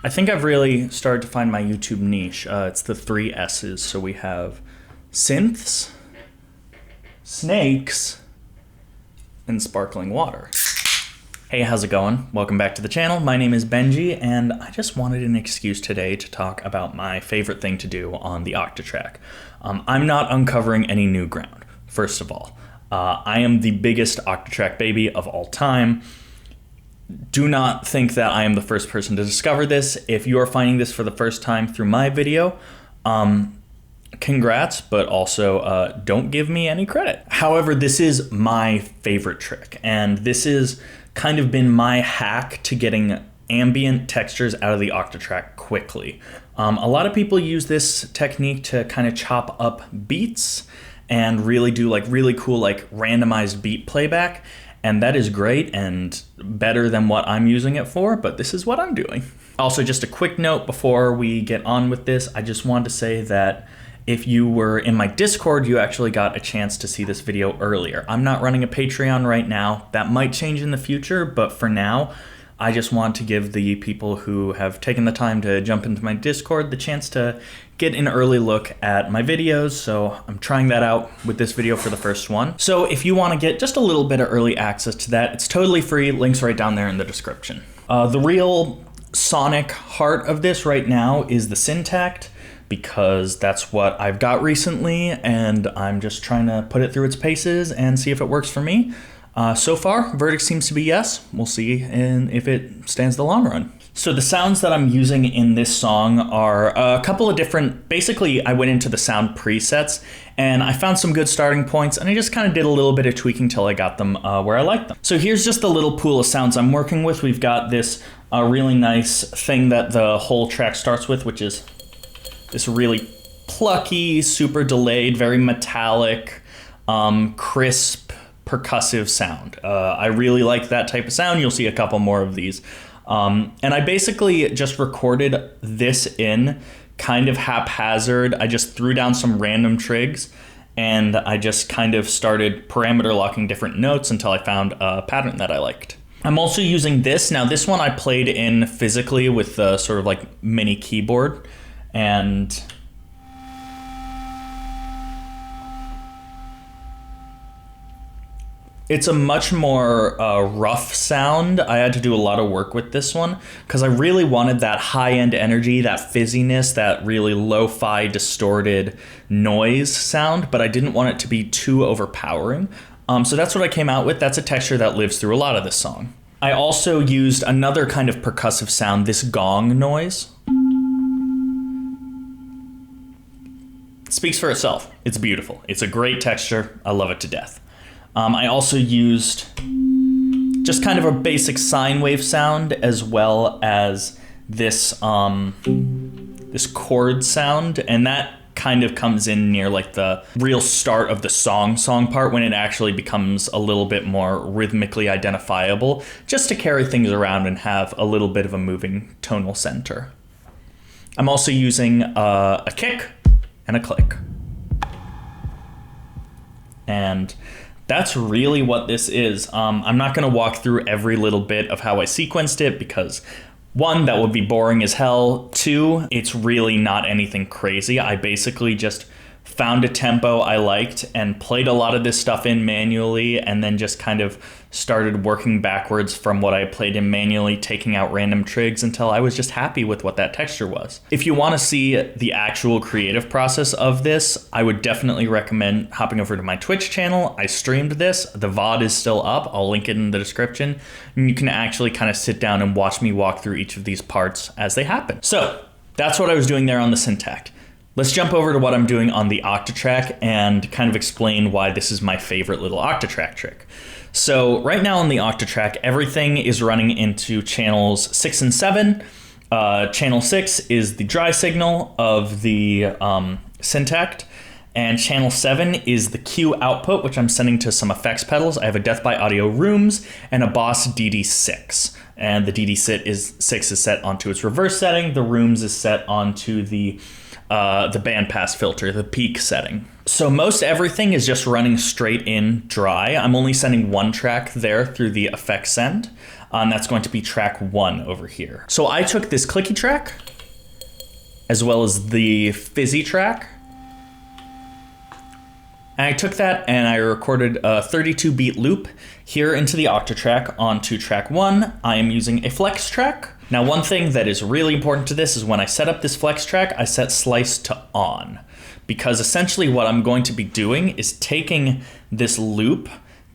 I think I've really started to find my YouTube niche. It's the three S's. So we have synths, snakes, and sparkling water. Hey, how's it going? Welcome back to the channel. My name is Benji, and I just wanted an excuse today to talk about my favorite thing to do on the OCTATRACK. I'm not uncovering any new ground, first of all. I am the biggest OCTATRACK baby of all time. Do not think that I am the first person to discover this. If you are finding this for the first time through my video, congrats, but also don't give me any credit. However, this is my favorite trick, and this has kind of been my hack to getting ambient textures out of the OCTATRACK quickly. A lot of people use this technique to kind of chop up beats and really do like really cool like randomized beat playback. And that is great and better than what I'm using it for, but this is what I'm doing. Also, just a quick note before we get on with this, I just wanted to say that if you were in my Discord, you actually got a chance to see this video earlier. I'm not running a Patreon right now. That might change in the future, but for now, I just want to give the people who have taken the time to jump into my Discord the chance to get an early look at my videos, so I'm trying that out with this video for the first one. So if you want to get just a little bit of early access to that, it's totally free, links right down there in the description. The real sonic heart of this right now is the Syntact, because that's what I've got recently, and I'm just trying to put it through its paces and see if it works for me. So far, verdict seems to be yes. We'll see if it stands the long run. So the sounds that I'm using in this song are a couple of different, basically I went into the sound presets and I found some good starting points, and I just kind of did a little bit of tweaking till I got them where I like them. So here's just the little pool of sounds I'm working with. We've got this really nice thing that the whole track starts with, which is this really plucky, super delayed, very metallic, crisp, percussive sound. I really like that type of sound. You'll see a couple more of these. And I basically just recorded this in kind of haphazard. I just threw down some random trigs and I just kind of started parameter locking different notes until I found a pattern that I liked. I'm also using this. Now this one I played in physically with the sort of like mini keyboard, and it's a much more rough sound. I had to do a lot of work with this one because I really wanted that high-end energy, that fizziness, that really lo-fi distorted noise sound, but I didn't want it to be too overpowering. So that's what I came out with. That's a texture that lives through a lot of this song. I also used another kind of percussive sound, this gong noise. It speaks for itself. It's beautiful. It's a great texture. I love it to death. I also used just kind of a basic sine wave sound, as well as this this chord sound, and that kind of comes in near like the real start of the song part, when it actually becomes a little bit more rhythmically identifiable, just to carry things around and have a little bit of a moving tonal center. I'm also using a kick and a click. And that's really what this is. I'm not gonna walk through every little bit of how I sequenced it because, one, that would be boring as hell. Two, it's really not anything crazy. I basically just found a tempo I liked and played a lot of this stuff in manually, and then just kind of started working backwards from what I played in manually, taking out random trigs until I was just happy with what that texture was. If you want to see the actual creative process of this, I would definitely recommend hopping over to my Twitch channel. I streamed this. The VOD is still up. I'll link it in the description. And you can actually kind of sit down and watch me walk through each of these parts as they happen. So that's what I was doing there on the Syntact. Let's jump over to what I'm doing on the OCTATRACK and kind of explain why this is my favorite little OCTATRACK trick. So right now on the OCTATRACK, everything is running into channels 6 and 7. Channel 6 is the dry signal of the Syntact, and channel 7 is the Q output, which I'm sending to some effects pedals. I have a Death by Audio Rooms and a Boss DD6. And the DD6 is set onto its reverse setting. The Rooms is set onto the the bandpass filter, the peak setting. So most everything is just running straight in dry. I'm only sending one track there through the effect send, and that's going to be track 1 over here. So I took this clicky track, as well as the fizzy track, and I took that and I recorded a 32 beat loop here into the OCTATRACK onto track 1. I am using a flex track. Now, one thing that is really important to this is when I set up this flex track, I set slice to on, because essentially what I'm going to be doing is taking this loop,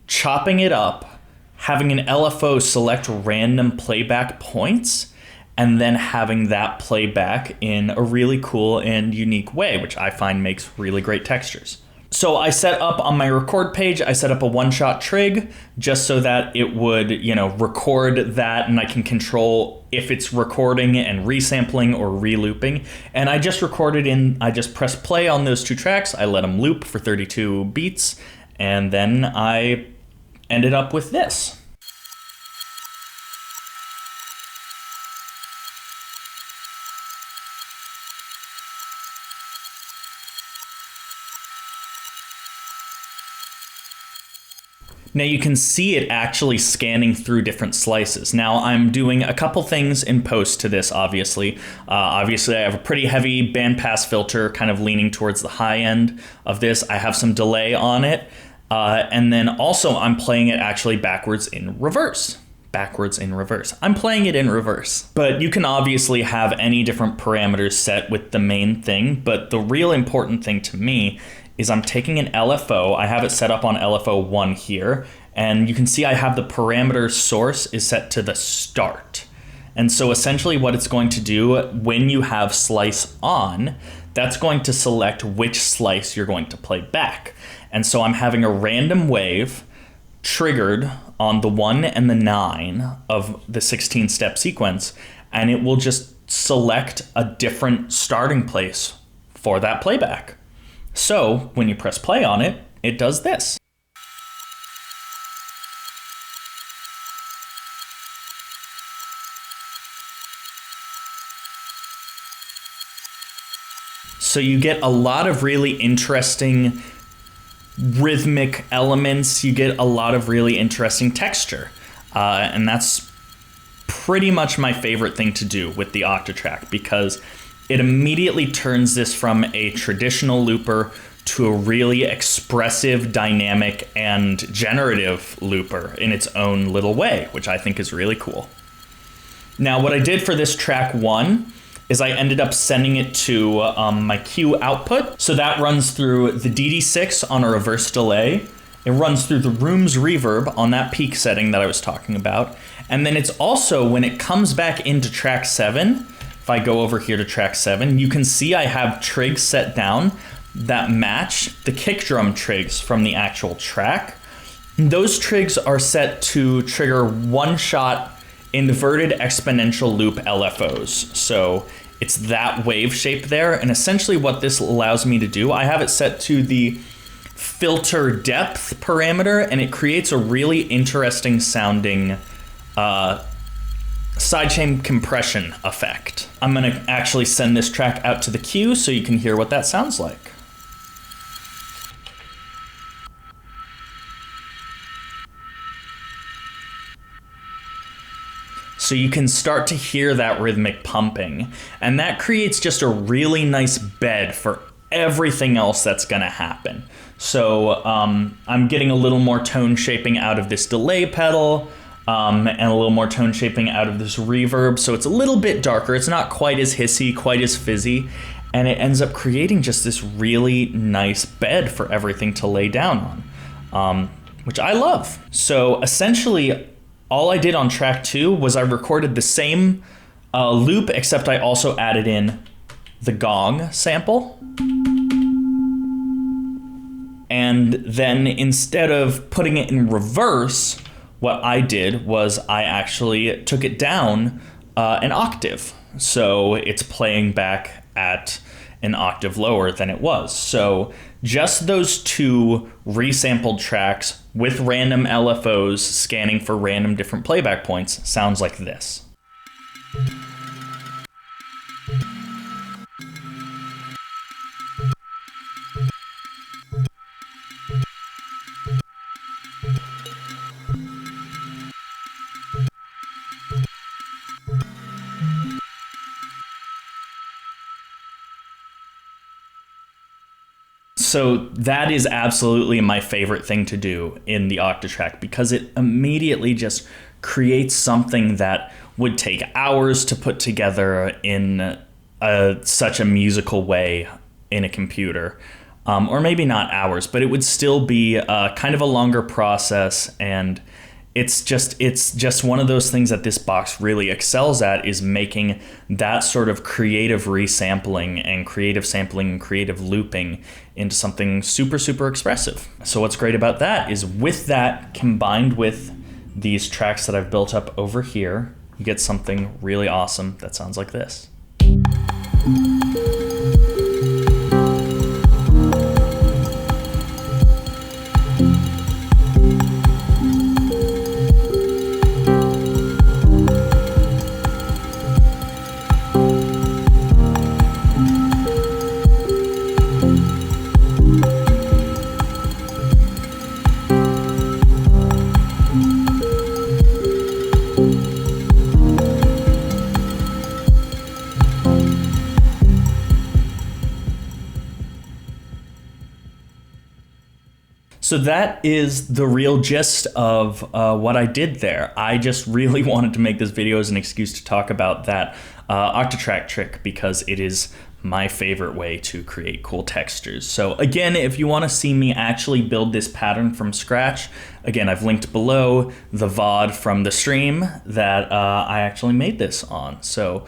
chopping it up, having an LFO select random playback points, and then having that play back in a really cool and unique way, which I find makes really great textures. So I set up on my record page, I set up a one-shot trig just so that it would, record that, and I can control if it's recording and resampling or re-looping. And I just pressed play on those 2 tracks, I let them loop for 32 beats, and then I ended up with this. Now you can see it actually scanning through different slices. Now I'm doing a couple things in post to this, obviously. Obviously I have a pretty heavy bandpass filter kind of leaning towards the high end of this. I have some delay on it. And then also I'm playing it actually backwards in reverse. I'm playing it in reverse. But you can obviously have any different parameters set with the main thing, but the real important thing to me is I'm taking an LFO, I have it set up on LFO 1 here, and you can see I have the parameter source is set to the start. And so essentially what it's going to do when you have slice on, that's going to select which slice you're going to play back. And so I'm having a random wave triggered on the 1 and the 9 of the 16-step sequence, and it will just select a different starting place for that playback. So when you press play on it, it does this. So you get a lot of really interesting rhythmic elements, you get a lot of really interesting texture. And that's pretty much my favorite thing to do with the OCTATRACK, because it immediately turns this from a traditional looper to a really expressive, dynamic, and generative looper in its own little way, which I think is really cool. Now, what I did for this track 1 is I ended up sending it to my Q output. So that runs through the DD6 on a reverse delay. It runs through the room's reverb on that peak setting that I was talking about. And then it's also, when it comes back into track 7, if I go over here to track 7, you can see I have trigs set down that match the kick drum trigs from the actual track. Those trigs are set to trigger one-shot inverted exponential loop LFOs. So it's that wave shape there. And essentially what this allows me to do, I have it set to the filter depth parameter, and it creates a really interesting sounding sidechain compression effect. I'm gonna actually send this track out to the queue so you can hear what that sounds like. So you can start to hear that rhythmic pumping, and that creates just a really nice bed for everything else that's gonna happen. So I'm getting a little more tone shaping out of this delay pedal, and a little more tone shaping out of this reverb. So it's a little bit darker. It's not quite as hissy, quite as fizzy, and it ends up creating just this really nice bed for everything to lay down on, which I love. So essentially, all I did on track 2 was I recorded the same loop, except I also added in the gong sample. And then instead of putting it in reverse, what I did was I actually took it down an octave. So it's playing back at an octave lower than it was. So just those 2 resampled tracks with random LFOs scanning for random different playback points sounds like this. So that is absolutely my favorite thing to do in the OCTATRACK, because it immediately just creates something that would take hours to put together in such a musical way in a computer. Or maybe not hours, but it would still be kind of a longer process, and it's just one of those things that this box really excels at, is making that sort of creative resampling and creative sampling and creative looping into something super, super expressive. So what's great about that is, with that combined with these tracks that I've built up over here, you get something really awesome that sounds like this. So that is the real gist of what I did there. I just really wanted to make this video as an excuse to talk about that OCTATRACK trick, because it is my favorite way to create cool textures. So again, if you want to see me actually build this pattern from scratch, again, I've linked below the VOD from the stream that I actually made this on. So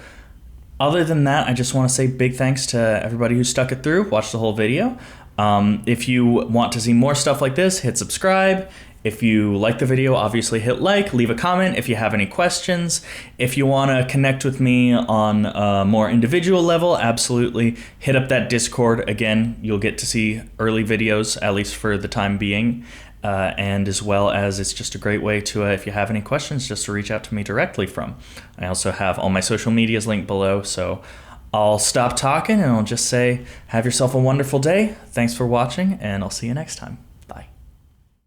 other than that, I just want to say big thanks to everybody who stuck it through, watched the whole video. If you want to see more stuff like this, hit subscribe. If you like the video, obviously hit like, leave a comment if you have any questions. If you want to connect with me on a more individual level, absolutely hit up that Discord. Again, you'll get to see early videos, at least for the time being. And as well as, it's just a great way to, if you have any questions, just to reach out to me directly from. I also have all my social medias linked below, so I'll stop talking and I'll just say, have yourself a wonderful day. Thanks for watching, and I'll see you next time.